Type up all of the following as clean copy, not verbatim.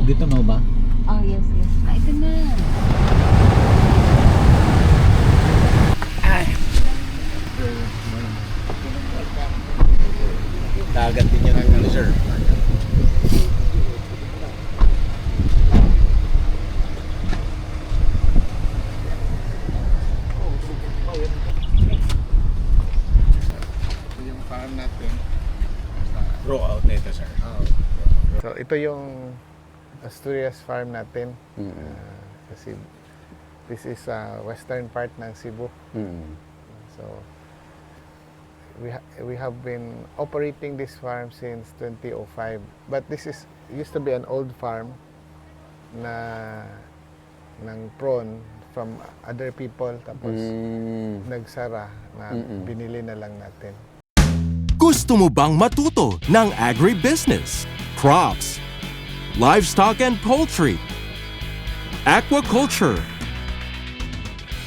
dito, no ba? Oh, yes, yes. Ito na. Dagat din yan ng sir. Yung farm natin. Grow out nito sir. So ito yung Asturias farm natin. Kasi this is western part ng Cebu. So we have been operating this farm since 2005. But this used to be an old farm na ng prawn from other people, tapos nagsara na binili na lang natin. Gusto mo bang matuto ng agribusiness, crops, livestock and poultry, aquaculture,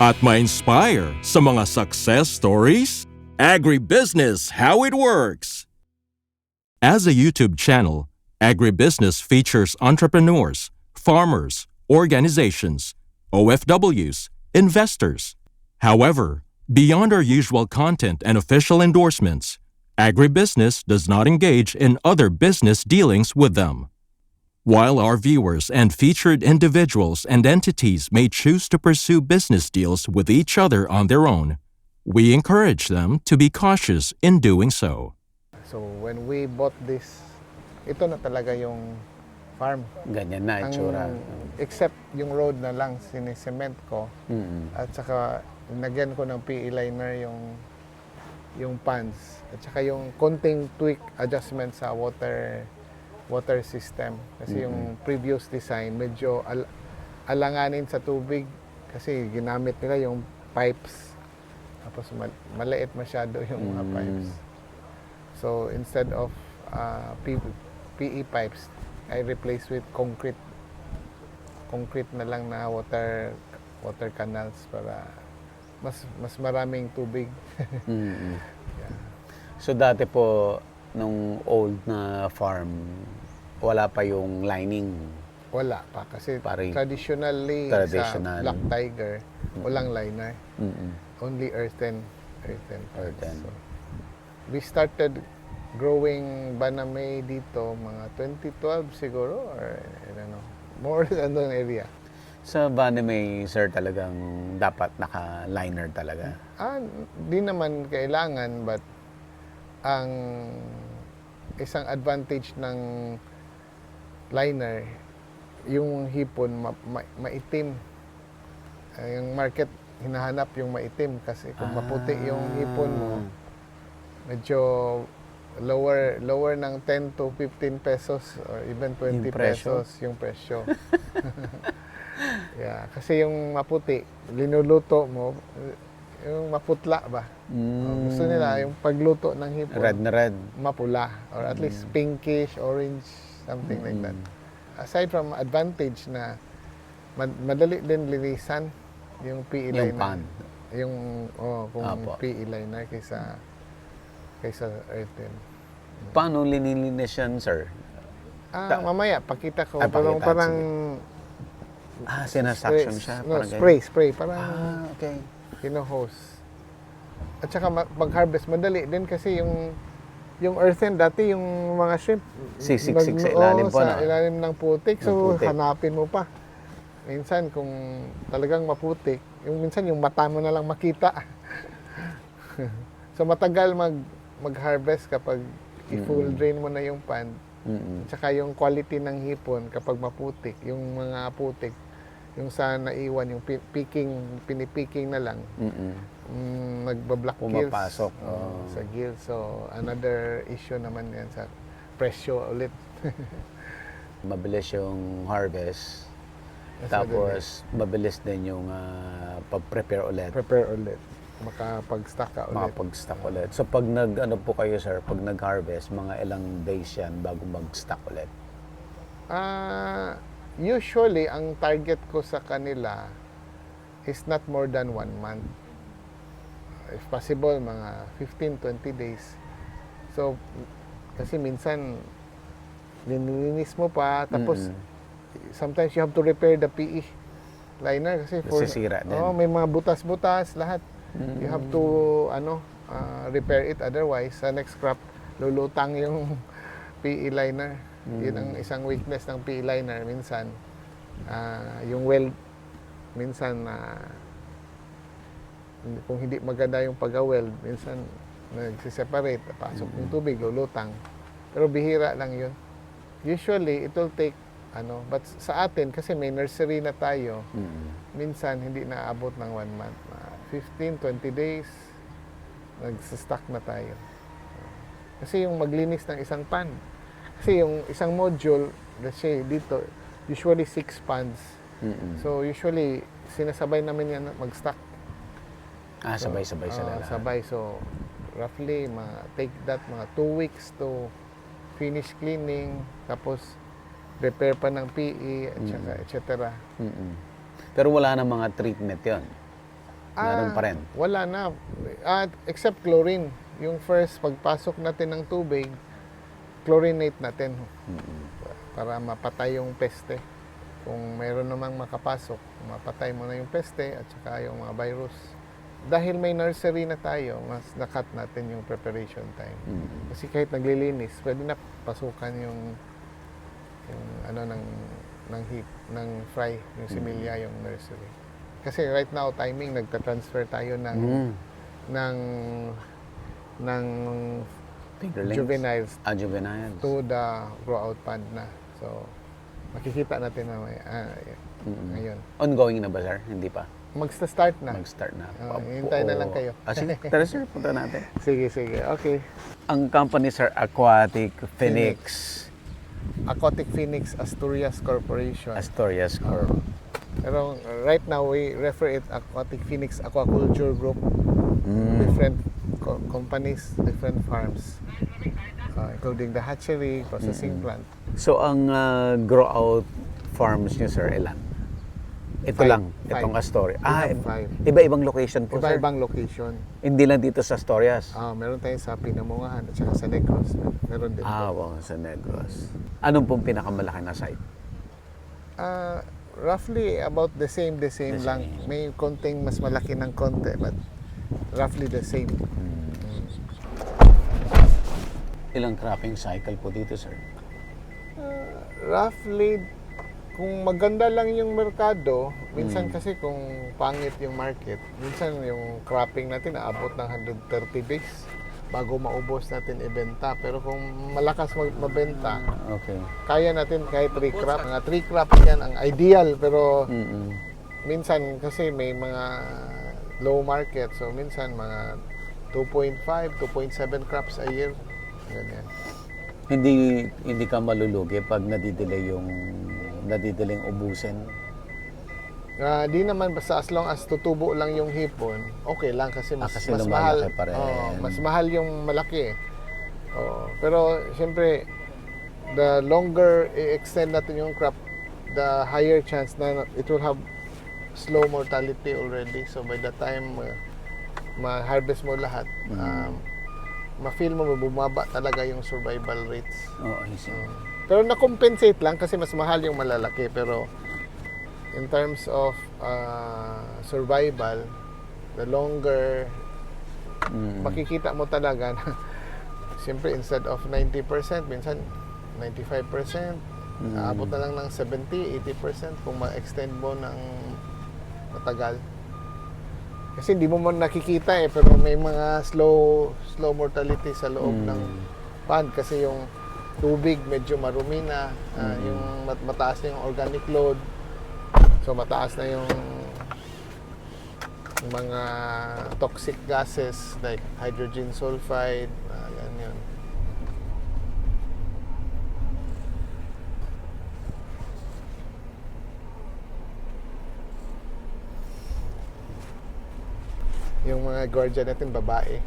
at ma-inspire sa mga success stories? Agribusiness How It Works! As a YouTube channel, Agribusiness features entrepreneurs, farmers, organizations, OFWs, investors. However, beyond our usual content and official endorsements, Agribusiness does not engage in other business dealings with them. While our viewers and featured individuals and entities may choose to pursue business deals with each other on their own, we encourage them to be cautious in doing so. So when we bought this, ito na talaga yung farm. Ganyan na itsura. Except yung road na lang sinisement ko. At saka nagyan ko ng PE liner yung ponds. At saka yung konting tweak adjustment sa water system. Kasi yung previous design medyo alanganin sa tubig kasi ginamit nila yung pipes. Tapos maliit masyado yung mga pipes. So instead of PE pipes, I replace with concrete na lang na water canals para mas maraming tubig. Yeah. So dati po nung old na farm, wala pa yung lining. Wala pa kasi Traditional. sa Black Tiger walang liner. Only earthen parts. So, we started growing baname dito mga 2012 siguro, or I don't know, more than that area. Sa Banime, sir, talagang dapat naka-liner talaga. Di naman kailangan, but ang isang advantage ng liner, yung hipon maitim. Yung market hinahanap yung maitim kasi kung maputi yung hipon mo, medyo lower ng 10 to 15 pesos or even 20 pesos yung presyo. Yeah, kasi yung maputi, linuluto mo, yung maputla ba? Gusto nila yung pagluto ng hipon. Red na red. Mapula or at least pinkish, orange, something like that. Aside from advantage na madali din linisan yung PE liner. Yung pan. Kung PE liner kaysa earthen. Paano linilinis yan, sir? Mamaya, pakita ko. Parang sinasuction siya. No, parang spray. Parang okay. hose. At saka mag-harvest, madali din kasi yung earthen, dati yung mga shrimp, Siksik sa ilalim po sa ilalim ng putik. So, hanapin mo pa. Minsan, kung talagang maputik, minsan yung mata mo na lang makita. So, matagal mag-harvest kapag i-full drain mo na yung pond. Tsaka yung quality ng hipon kapag maputik, yung mga putik, yung sa naiwan, yung pinipiking na lang, nagbablock gills sa gills. So, another issue naman yan sa presyo ulit. Mabilis yung harvest. Tapos, mabilis din yung pag-prepare ulit. Makapag-stock ka ulit. Makapag-stock ulit. So, pag po kayo, sir, pag nag-harvest, mga ilang days yan bago mag-stock ulit? Usually, ang target ko sa kanila is not more than 1 month. If possible, mga 15-20 days. So, kasi minsan, nilinis mo pa, tapos sometimes you have to repair the PE liner kasi Nasisira din. may mga butas-butas lahat. You have to repair it, otherwise sa next crop lulutang yung PE liner. Yun ang isang weakness ng PE liner minsan. Yung weld minsan kung hindi maganda yung pag-weld, minsan nagsiseparate, pasok yung tubig, lulutang. Pero bihira lang yun. Usually, it will take but sa atin, kasi may nursery na tayo, minsan hindi naabot ng 1 month. 15, 20 days, nagsistock na tayo. Kasi yung maglinis ng isang pan, kasi yung isang module, let's say dito, usually 6 pans. So usually, sinasabay namin yan mag-stock. Sabay-sabay sila lahat. Sabay. So, roughly, take that mga 2 weeks to finish cleaning, tapos repair pa ng PE, et cetera. Pero wala na mga treatment yon. Meron pa rin. Wala na. Except chlorine. Yung first, pagpasok natin ng tubig, chlorinate natin. Para mapatay yung peste. Kung mayroon namang makapasok, mapatay mo na yung peste at saka yung mga virus. Dahil may nursery na tayo, mas nakat natin yung preparation time. Kasi kahit naglilinis, pwede na pasukan yung ng heat, ng fry, yung similya, yung nursery. Kasi right now, timing, nagta-transfer tayo ng Fingerlings? juveniles Juveniles. to the grow-out pond na. So, makikita natin na ngayon. Ongoing na ba, sir? Hindi pa? Mag-start na. Mag-start na. Hintay na lang kayo. Sige, tara sir, punta natin. Sige. Okay. Ang company, sir, Aquatic Phoenix. Aquatic Phoenix Asturias Corporation. Asturias Corp. Pero right now, we refer it Aquatic Phoenix Aquaculture Group. Different companies, different farms. Including the hatchery, processing plant. So, ang grow-out farms niyo, sir, ilan? Ito lang, itong Astoria. Five. Iba-ibang location po, sir. Iba-ibang location. Hindi lang dito sa Astorias. Meron tayo sa Pinamungahan at saka sa Negros. Meron din. Wow, sa Negros. Anong pong pinakamalaki na site? Roughly about the same lang. May konting mas malaki ng konti, but roughly the same. Ilang cropping cycle po dito, sir? Roughly, kung maganda lang yung merkado, minsan kasi kung pangit yung market, minsan yung cropping natin naabot ng 130 days bago maubos natin ibenta. Pero kung malakas mabenta, kaya natin kahit 3 crop. Mga 3 crop yan ang ideal, pero minsan kasi may mga low market, so minsan mga 2.5, 2.7 crops a year. Ganyan. Hindi ka malulugi pag nadidelay yung ubusin? Di naman, basta as long as tutubo lang yung hipon, okay lang kasi mas mahal pa rin. Mas mahal yung malaki. Pero siyempre, the longer i-extend natin yung crop, the higher chance na it will have slow mortality already. So by the time ma-harvest mo lahat, ma-feel mo bumaba talaga yung survival rates. I see. Pero na-compensate lang kasi mas mahal yung malalaki. Pero in terms of survival, the longer makikita mo talaga na siyempre instead of 90%, minsan 95%, aabot na lang ng 70, 80% kung ma-extend mo ng matagal. Kasi hindi mo man nakikita pero may mga slow mortality sa loob ng pond kasi yung tubig medyo marumi na, yung mataas na yung organic load. So mataas na yung mga toxic gases like hydrogen sulfide, ganyan. Yung mga guardian natin babae.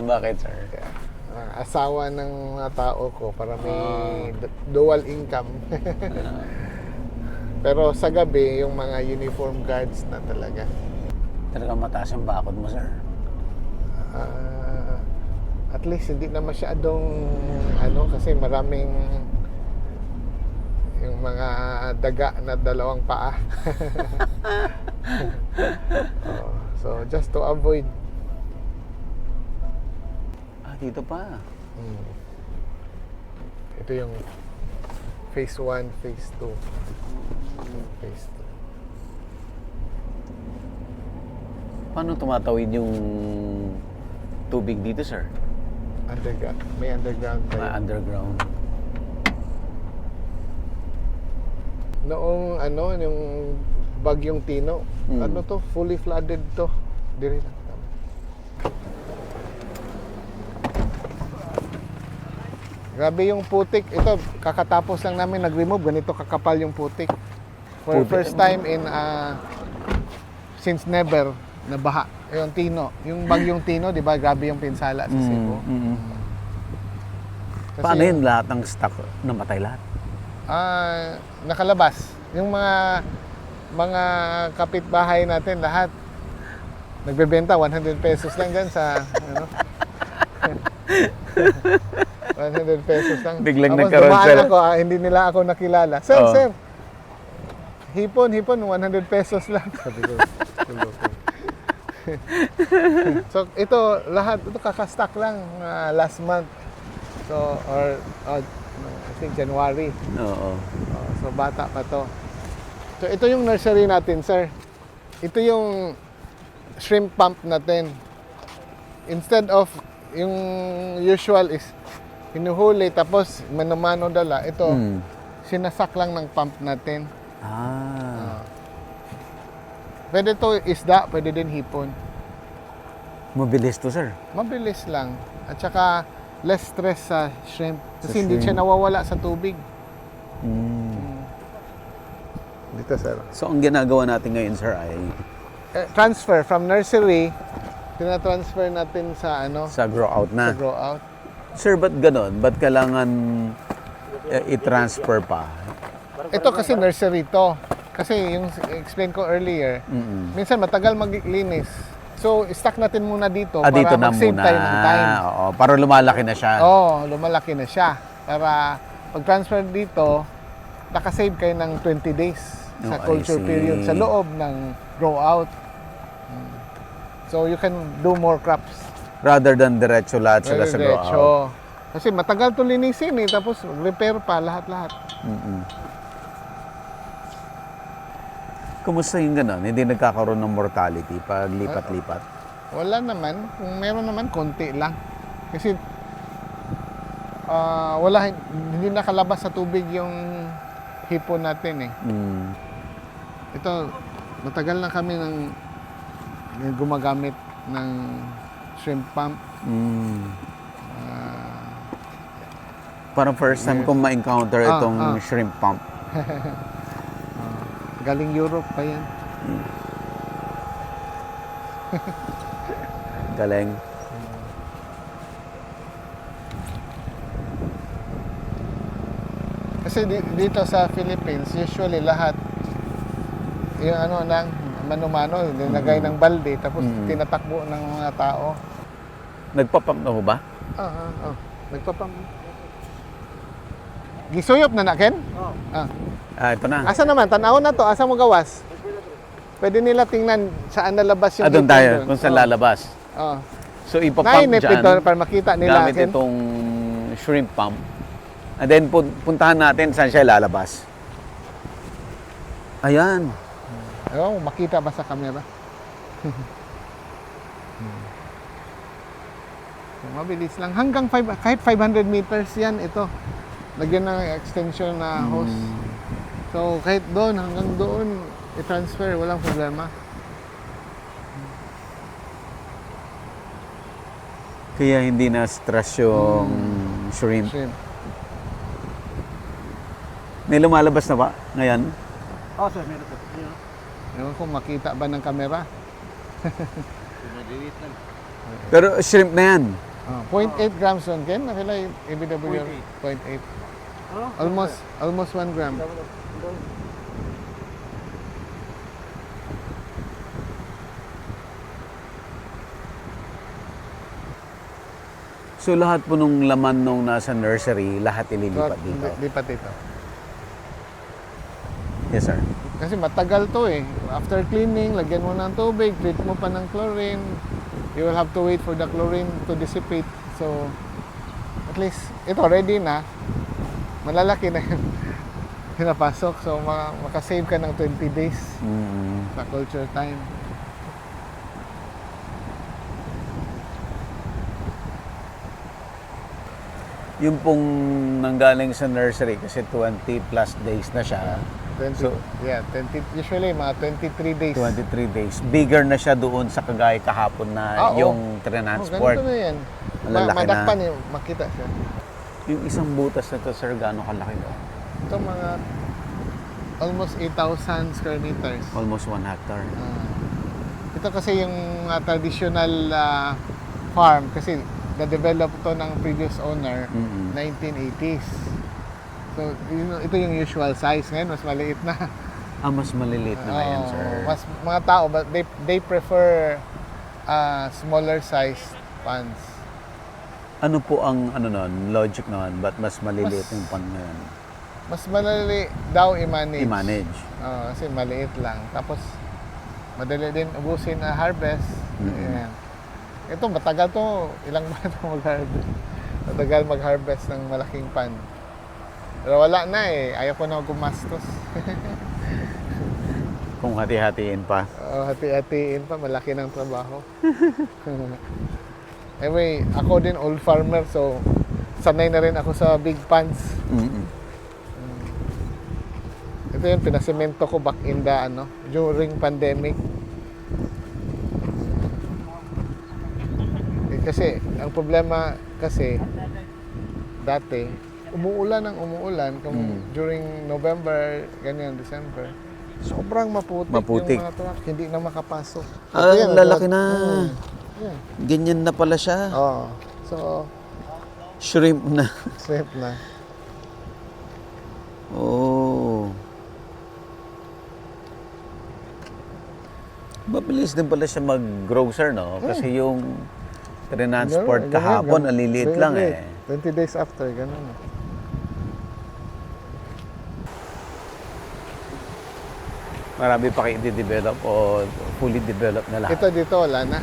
Bakit, sir? Asawa ng mga tao ko para may dual income. Pero sa gabi, yung mga uniform guards na talaga. Talagang mataas yung bakod mo, sir? At least hindi na masyadong kasi maraming yung mga daga na dalawang paa. So just to avoid. Dito pa. Ito yung phase 1, phase 2. Phase 2. Paano tumatawid yung tubig dito, sir? May underground pa yun. Underground. Noong yung bagyong Tino, fully flooded to. Diri lang. Grabe yung putik. Ito, kakatapos lang namin nag-remove. Ganito kakapal yung putik. For the first time in, since never, nabaha. Yung Tino. Yung bagyong Tino, di ba, grabe yung pinsala sa Cebu. Kasi Paano yun? Lahat ng stock namatay lahat? Nakalabas. Yung mga kapitbahay natin, lahat, nagbebenta 100 pesos lang dyan sa, 100 pesos lang. Biglang Tapos nagkaroon, dumaan sir. ako, hindi nila ako nakilala. Sir, Oo. sir, hipon, 100 pesos lang. Sabi ko, so, ito, lahat, ito kakastock lang last month. So, or I think January. Oo. So, bata pa to. So, ito yung nursery natin, sir. Ito yung shrimp pump natin. Instead of yung usual is hinuhuli tapos mano-mano dala. Ito, sinasak lang ng pump natin. Pwede to isda, pwede din hipon. Mabilis to, sir. Mabilis lang. At saka less stress sa shrimp. Kasi hindi shrimp. siya nawawala sa tubig. Dito, sir. So, ang ginagawa natin ngayon, sir, ay Transfer from nursery, tina-transfer natin sa sa grow out sa na. grow out. Sir, ba't ganon? Ba't kailangan i-transfer pa? Ito kasi nursery to. Kasi yung explain ko earlier, minsan matagal maglinis. So, stock natin muna dito para Dito na mag-save muna. tayo ng time. Oo, para lumalaki na siya. Lumalaki na siya. Para pag-transfer dito, nakasave kayo ng 20 days sa I culture see. period sa loob ng grow out. So, you can do more crops. Rather than diretso lahat sila sa grow out. Diretso. Kasi matagal to linisin tapos repair pa lahat-lahat. Kumusta yung gano'n? Hindi nagkakaroon ng mortality pag lipat-lipat? Wala naman. Kung meron naman, konti lang. Kasi hindi nakalabas sa tubig yung hipon natin eh. Ito, matagal na kami gumagamit ng shrimp pump. Parang first time kong ma-encounter itong shrimp pump. Galing Europe pa yan. Galing. Kasi dito sa Philippines, usually lahat, yung mano-mano, nilagay ng balde, tapos tinatakbo ng mga tao. Nagpapump na ho ba? Nagpapam. Gisuyop na Ken? Ito na. Asa naman? Tanaw na to. Asa mo gawas? Pwede nila tingnan saan nalabas yung Doon hipon tayo, doon. kung saan lalabas. So, ipapump Nainip dyan. ito para makita nila. Gamit Ken. itong shrimp pump. And then, puntahan natin saan siya lalabas. Ayan. Makita ba sa camera? So, mabilis lang. Hanggang kahit 500 meters yan, ito. Lagyan ng extension na hose. So, kahit doon, hanggang doon, i-transfer, walang problema. Kaya hindi na stress yung shrimp. May lumalabas na ba ngayon? Sir, meron po. Ewan ko, makita ba ng camera? Pero shrimp na yan. 0.8 grams on Ken. Nakila yung ABW 0.8. Almost 1 gram. So lahat po nung laman nung nasa nursery, lahat ililipat dito. Lipat dito. Yes, sir. Kasi matagal to eh. After cleaning, lagyan mo ng tubig, treat mo pa ng chlorine. You will have to wait for the chlorine to dissipate. So, at least, ito ready na. Malalaki na yun. Pinapasok. So, makasave ka ng 20 days sa culture time. Yung pong nanggaling sa nursery kasi 20 plus days na siya. 20, So- yeah, 20, usually mga 23 days. 23 days. Bigger na siya doon sa kagaya kahapon na Oo. yung Oh, transport. ganito na yan. Malalaki na. Madakpan eh, makita siya. Yung isang butas na to, sir, gaano kalaki to? Ito mga almost 8,000 square meters. Almost 1 hectare. Ito kasi yung traditional farm kasi na-develop to ng previous owner 1980s. So, ito yung usual size. Ngayon, mas maliit na. Mas maliliit na ngayon, Oo, sir. mas mga tao, but they prefer smaller size ponds. Ano po ang logic noon? Ba't mas maliliit Mas- yung pan ngayon? Mas malali daw i-manage. I-manage. Kasi maliit lang. Tapos, madali din ubusin na harvest. Ayan. Ito, matagal to. Ilang buwan ito mag-harvest. Matagal mag-harvest ng malaking pan. Pero wala na eh. Ayaw ko na gumastos. Kung hati-hatiin pa. Hati-hatiin pa. Malaki ng trabaho. Anyway, ako din old farmer. So, sanay na rin ako sa big pans. Ito yung pinasemento ko back in the during pandemic. Kasi ang problema kasi dati umuulan kung during November, ganyan, December. Sobrang maputik Maputik. yung mga truck, hindi na makapasok. Lalaki na. Yan. Ganyan na pala siya. Oh. So, Shrimp na. shrimp na. Oh. Mabilis din pala siya mag-grow, sir, no? Kasi yung transport Ganun, kahapon, ganun. aliliit Very lang late. eh. 20 days after, ganun na. Marami pa kayo i-develop o fully developed na lahat. Ito dito, wala na.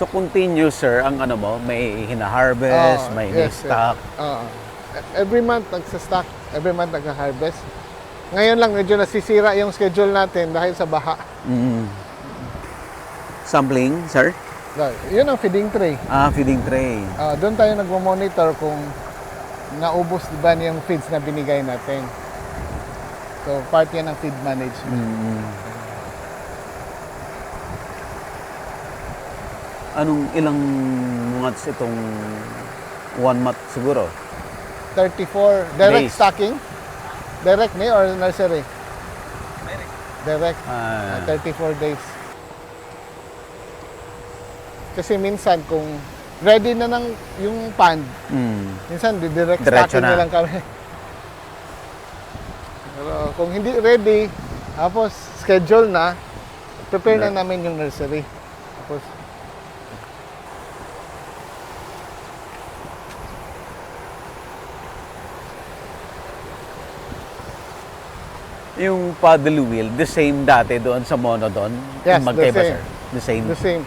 So continuous, sir, ang mo, may hina-harvest, may stock. Oo. Every month nagsa-stock, every month nagha-harvest. Ngayon lang medyo nasisira yung schedule natin dahil sa baha. Sampling, sir? Yun ang feeding tray. Feeding tray. Doon tayo nagmo-monitor kung naubos ba yung feeds na binigay natin. So, part yan ng feed management. Ilang months itong 1 month siguro? 34. Direct Days. stocking? Direct ni or nursery? Direct. 34 days. Kasi minsan kung ready na ng yung pan, minsan direct Diretso stocking na na. lang kami. Pero kung hindi ready, tapos schedule na, prepare na namin yung nursery. Tapos Yung paddle wheel, the same dati doon sa Monodon? Yes, Magkaiba, the same. sir? The same? the same.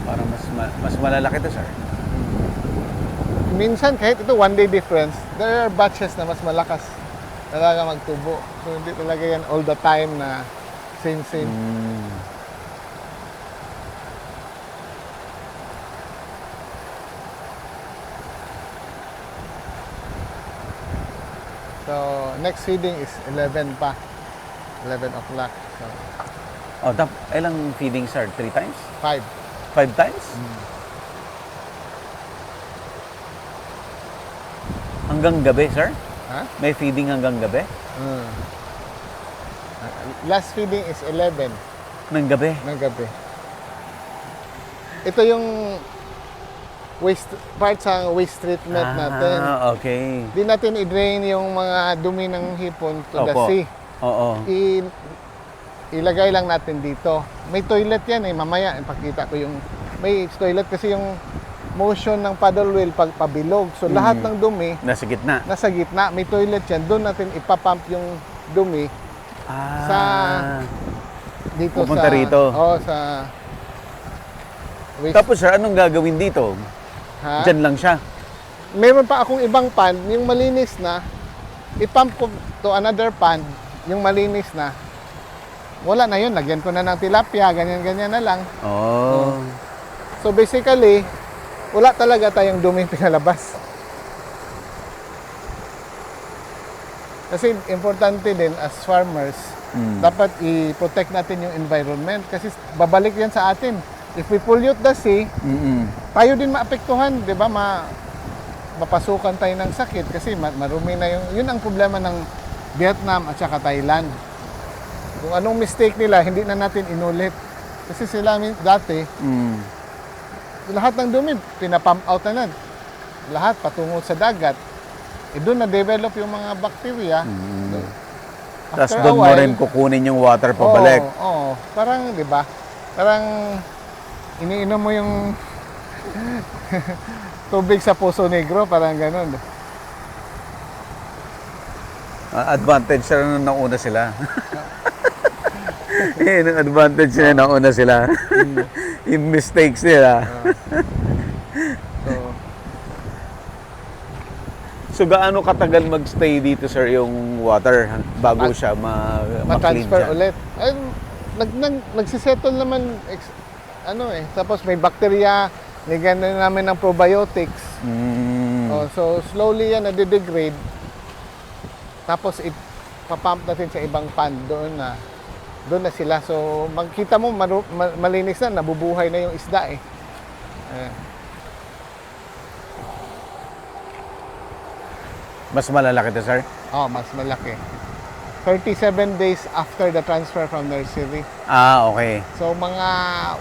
Parang mas malalaki to, sir. Minsan kahit ito one day difference, there are batches na mas malakas talaga magtubo. So hindi talaga yan all the time na same. So next feeding is 11 pa. 11 o'clock. So Ilang feedings, sir? 3 times? 5. 5 times? Hanggang gabi, sir? Ha? May feeding hanggang gabi? Mm. Last feeding is 11 Ng gabi? ng gabi. Ito yung waste part sa waste treatment natin. Okay. Di natin i-drain yung mga dumi ng hipon to the Opo. sea. Oo. Ilagay lang natin dito. May toilet yan eh. Mamaya, ipakita ko yung... May toilet kasi yung motion ng paddle wheel pag pabilog. So, lahat ng dumi Nasa gitna? nasa gitna. May toilet yan. Doon natin ipapump yung dumi dito pupunta sa... rito. sa... waste. Tapos, sir, anong gagawin dito? Ha? Diyan lang siya? Meron pa akong ibang pan. Yung malinis na, ipump ko to another pan. Yung malinis na, wala na yun. Lagyan ko na ng tilapia. Ganyan-ganyan na lang. Oh. So basically, wala talaga tayong dumi pinalabas. Kasi importante din as farmers, dapat i-protect natin yung environment kasi babalik yan sa atin. If we pollute the sea, tayo din maapektuhan, 'di ba? Mapasukan tayo ng sakit kasi marumi na yun ang problema ng Vietnam at saka Thailand. Kung anong mistake nila, hindi na natin inulit. Kasi sila dati, lahat ng dumi, pinapump out na. Lahat patungo sa dagat. Doon na-develop yung mga bacteria. Tapos doon mo rin kukunin yung water pabalik. Oo. Parang, di ba? Parang iniinom mo yung tubig sa Poso Negro, parang ganun. Advantage sila na nauna sila. Yun ang advantage nila nauna sila. Yung mistakes nila. So gaano katagal magstay dito, sir, yung water bago siya ma-clean ma-transfer siya? ulit. Ay, nagsisettle naman tapos may bacteria, nigyan na namin ng probiotics. So slowly yan na-degrade. Tapos ipapump natin sa ibang pan doon na sila. So magkita mo malinis na, nabubuhay na yung isda eh. Mas malalaki to, sir? Mas malaki. 37 days after the transfer from nursery. Okay. So mga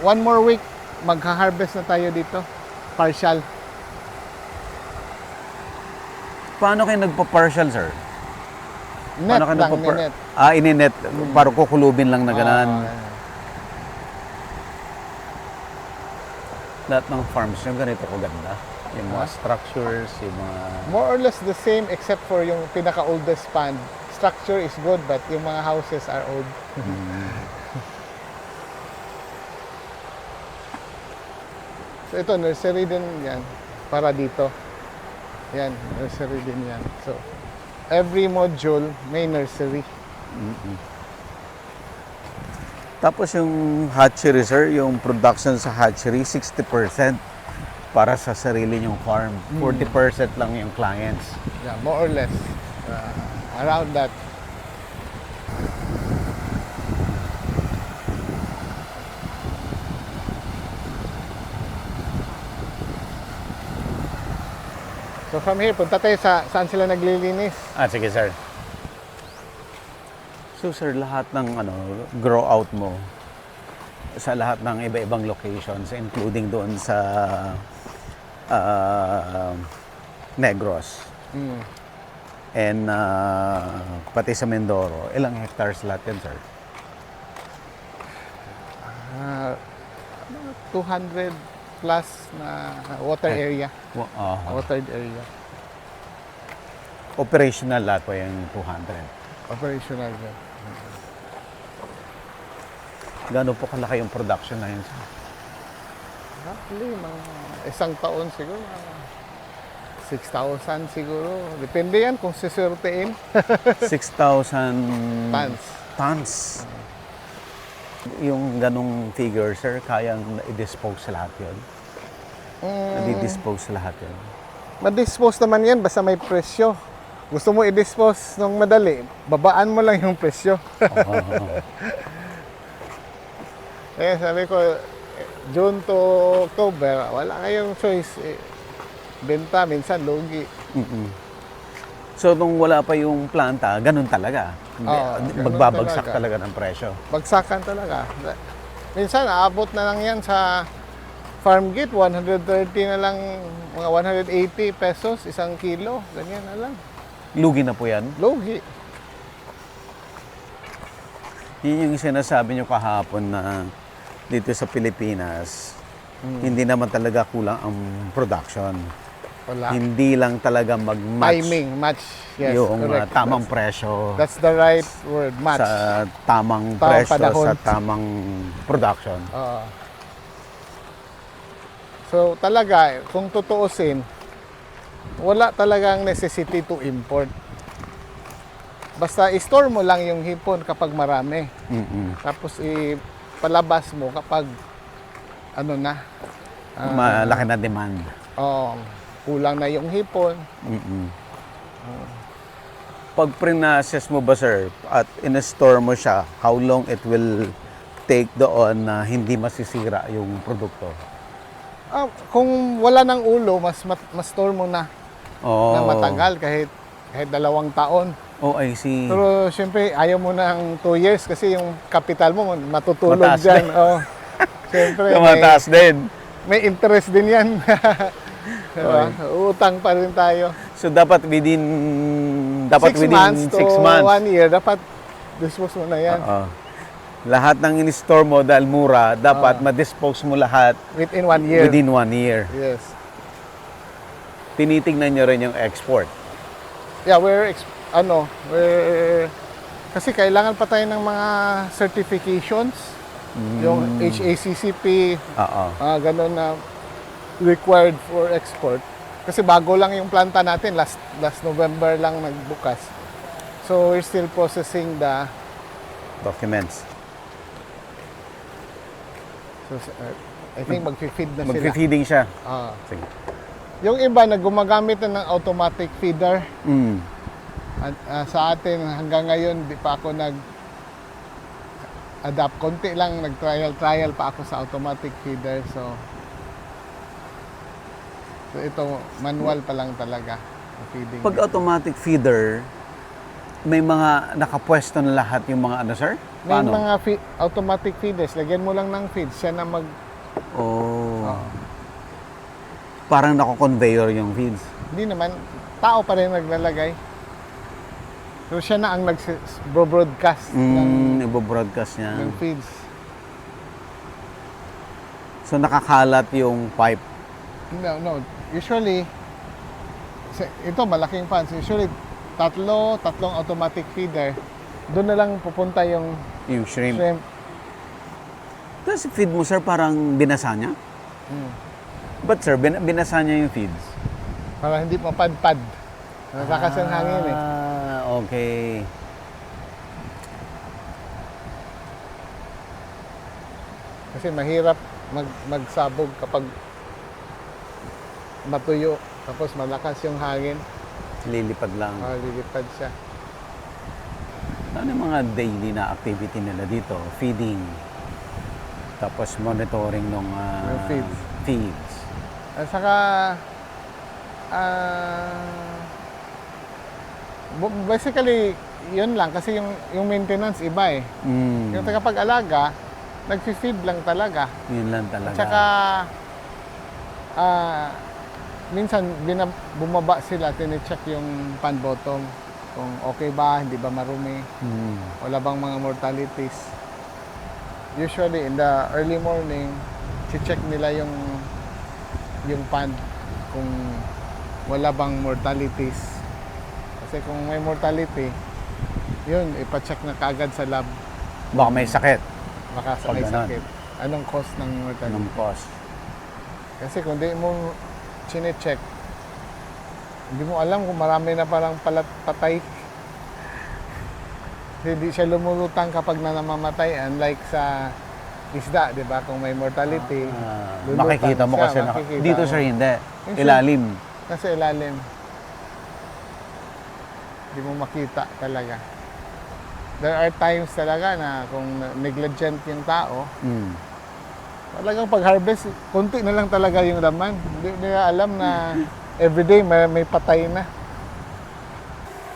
1 more week, magha-harvest na tayo dito. Partial. Paano kayo nagpa-partial, sir? Net Paano kayo lang, nagpa-par- net. Ininet. Parang kukulubin lang na ganan. Lahat ng farms nyo, ganito kaganda. Yung mga structures, yung mga... More or less the same except for yung pinaka-oldest pond. Structure is good but yung mga houses are old. So ito, nursery din yan. Para dito. Yan, nursery din yan. So, every module may nursery. Tapos yung hatchery, sir, yung production sa hatchery, 60% para sa sarili nyong farm. 40% lang yung clients. Yeah, more or less. Around that. So from here, punta tayo saan sila naglilinis. Sige, sir. So, sir, lahat ng grow out mo sa lahat ng iba-ibang locations, including doon sa Negros and pati sa Mindoro, ilang hectares lahat yan, sir? 200 plus na water area. Watered area. Operational lahat po yung 200. Operational. Gaano po kalaki yung production na yun, sir? Roughly, mga isang taon siguro. 6,000 siguro. Depende yan kung sisurtein. 6,000 Tons. Yung ganong figure, sir, kayang i-dispose sa lahat yun? Nadi-dispose sa lahat yun? Ma-dispose naman yan basta may presyo. Gusto mo i-dispose ng madali, babaan mo lang yung presyo. Sabi ko, June to October, wala kayong choice. Benta, minsan lugi. So, nung wala pa yung planta, ganun talaga. Ganun Magbabagsak talaga. talaga ng presyo. Bagsakan talaga. Minsan, aabot na lang yan sa farm gate, 130 na lang, mga 180 pesos, 1 kilo. Ganyan na lang. Lugi na po yan. Logi. Yun yung sinasabi nyo kahapon na dito sa Pilipinas, hindi naman talaga kulang ang production. Wala. Hindi lang talaga mag-match Timing, match. Yes, yung correct. tamang presyo That's the right word, match. sa tamang Tamang presyo, panahon. sa tamang production. Oo. So talaga, kung tutuusin, wala talagang necessity to import. Basta i-store mo lang yung hipon kapag marami. Mm-mm. Tapos ipalabas mo kapag ano na, Malaki na demand. kulang na yung hipon. Mm-mm. Pag pre-process mo ba, sir, at in-store mo siya, how long it will take doon na hindi masisira yung produkto? Kung wala ng ulo, mas store mo na Oh. matagal kahit 2 taon. Oh, I see. Pero siyempre, ayaw mo ng 2 years kasi yung capital mo matutulog Mataas dyan. din. Siyempre, Tumataas din. may interest din yan. Diba? Utang pa rin tayo. So, dapat within 6 months to 6 months. 1 year, dapat dispose mo na yan. Oo. Lahat ng in-store mo dahil mura, dapat ma-dispose mo lahat Within 1 year. within 1 year. Yes. Tinitingnan nyo rin yung export. Yeah, kasi kailangan pa tayo ng mga certifications. Yung HACCP, Oo. ganun na required for export. Kasi bago lang yung planta natin, last November lang nagbukas. So we're still processing the Documents. I think mag-feed na sila. Mag-feeding siya. Ah. Sige. Yung iba na gumagamit na ng automatic feeder. Mm. At sa atin hanggang ngayon di pa ako adapt konti lang, nag-trial pa ako sa automatic feeder. So ito manual pa lang talaga ang feeding. Pag automatic feeder, may mga nakapwesto na lahat yung mga ano, sir? May Paano? mga automatic feeders, lagyan mo lang ng feed, siya na Oh. Parang nako-conveyor yung feeds. hindi naman, tao pa rin naglalagay. So siya na ang nag-broadcast Ibo-broadcast niya. ng feeds. So nakakalat yung pipe. No. Usually, ito malaking fans. Usually, tatlong automatic feeder. Doon na lang pupunta yung Yung shrimp. shrimp. Tapos feed mo, sir, parang binasa niya? But sir, binasa niya yung feeds? Para hindi mapadpad. Natakas ang hangin eh. Okay. Kasi mahirap magsabog kapag matuyo. Tapos malakas yung hangin. Lilipad lang. Lilipad siya. Ano yung mga daily na activity nila dito? Feeding. Tapos monitoring ng feeds. At saka, basically, yun lang. Kasi yung maintenance iba eh. Yung tagapag-alaga, nag-feed lang talaga. Yun lang talaga. At saka, minsan bumaba sila, tine-check yung pan bottom. Kung okay ba, hindi ba marumi, wala bang mga mortalities. Usually, in the early morning, check nila yung pan kung wala bang mortalities. Kasi kung may mortality, yun, ipacheck na kaagad sa lab. Baka may sakit. Baka may sakit. Anong cause ng mortality? Anong cause? Kasi kung di mo chine-check, hindi mo alam kung marami na parang patay. Hindi siya lumulutang kapag namamatay, unlike sa isda, di ba? Kung may mortality, lulutang makikita mo siya, kasi makikita dito, mo. sir, hindi. Yung Ilalim. Nasa ilalim. Hindi mo makita talaga. There are times talaga na kung negligent yung tao, talagang pag-harvest, konti na lang talaga yung laman. Hindi nila alam na everyday may patay na.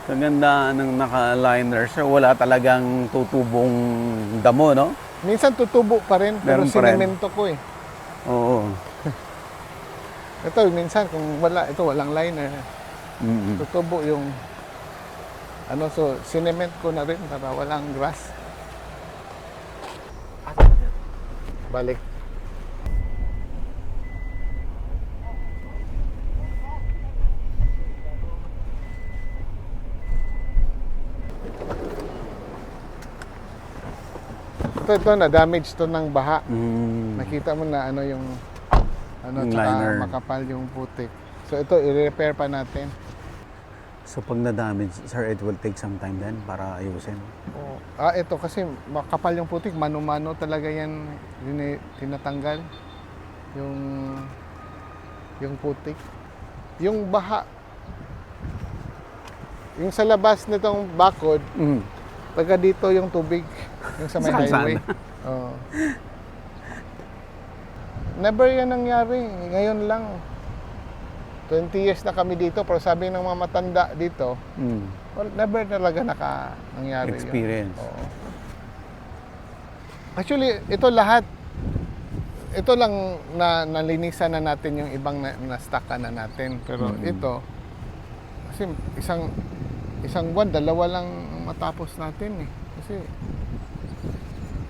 Kaganda ng naka-liner, sir. Wala talagang tutubong damo, no? Minsan tutubo pa rin, pero Meron pa rin. sinemento ko eh. Oo. Ito, minsan kung walang liner, Mm-mm. tutubo yung so sinement ko na rin para walang grass. Balik. Ito na-damage to ng baha. Nakita mo na yung Yung tsaka liner. makapal yung putik. So ito, i-repair pa natin. So pag na-damage, sir, it will take some time then para ayusin. Oh. Ito kasi makapal yung putik, mano-mano talaga yan tinatanggal yung putik. Yung baha, yung sa labas nitong bakod, pagka dito yung tubig, yung sa may Sa highway. Oh. Never yan nangyari. Ngayon lang. 20 years na kami dito, pero sabi ng mga matanda dito, never talaga nangyari Experience. yun. Oo. Actually, ito lahat, ito lang na nalinisan na natin yung ibang na-stockan na natin. Pero ito, kasi isang buwan, 2 lang matapos natin eh. Kasi,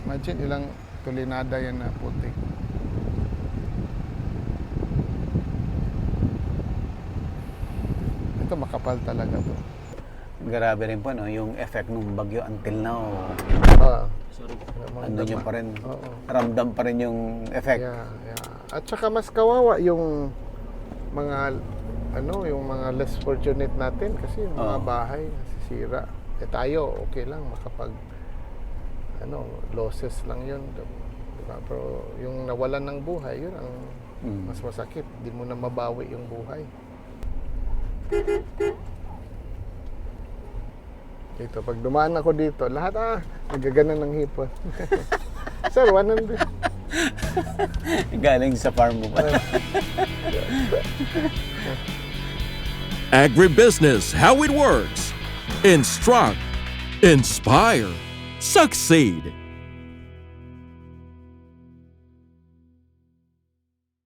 imagine ilang tulinada yan na putik. Ito makapal talaga to. Grabe rin po, no? Yung effect ng bagyo until now. Ano nyo pa rin, Oo. ramdam pa rin yung effect. Yeah. At saka mas kawawa yung mga yung mga less fortunate natin kasi yung mga Oo. bahay nasisira. Tayo okay lang makapag losses lang yun. Diba? Pero yung nawalan ng buhay, yun ang mas masakit. Di mo na mabawi yung buhay. Dito, pag dumaan ako dito, lahat nagaganan ng hipon. Sir, 100. Galing sa farm mo pa. Agribusiness, how it works. Instruct, inspire, succeed.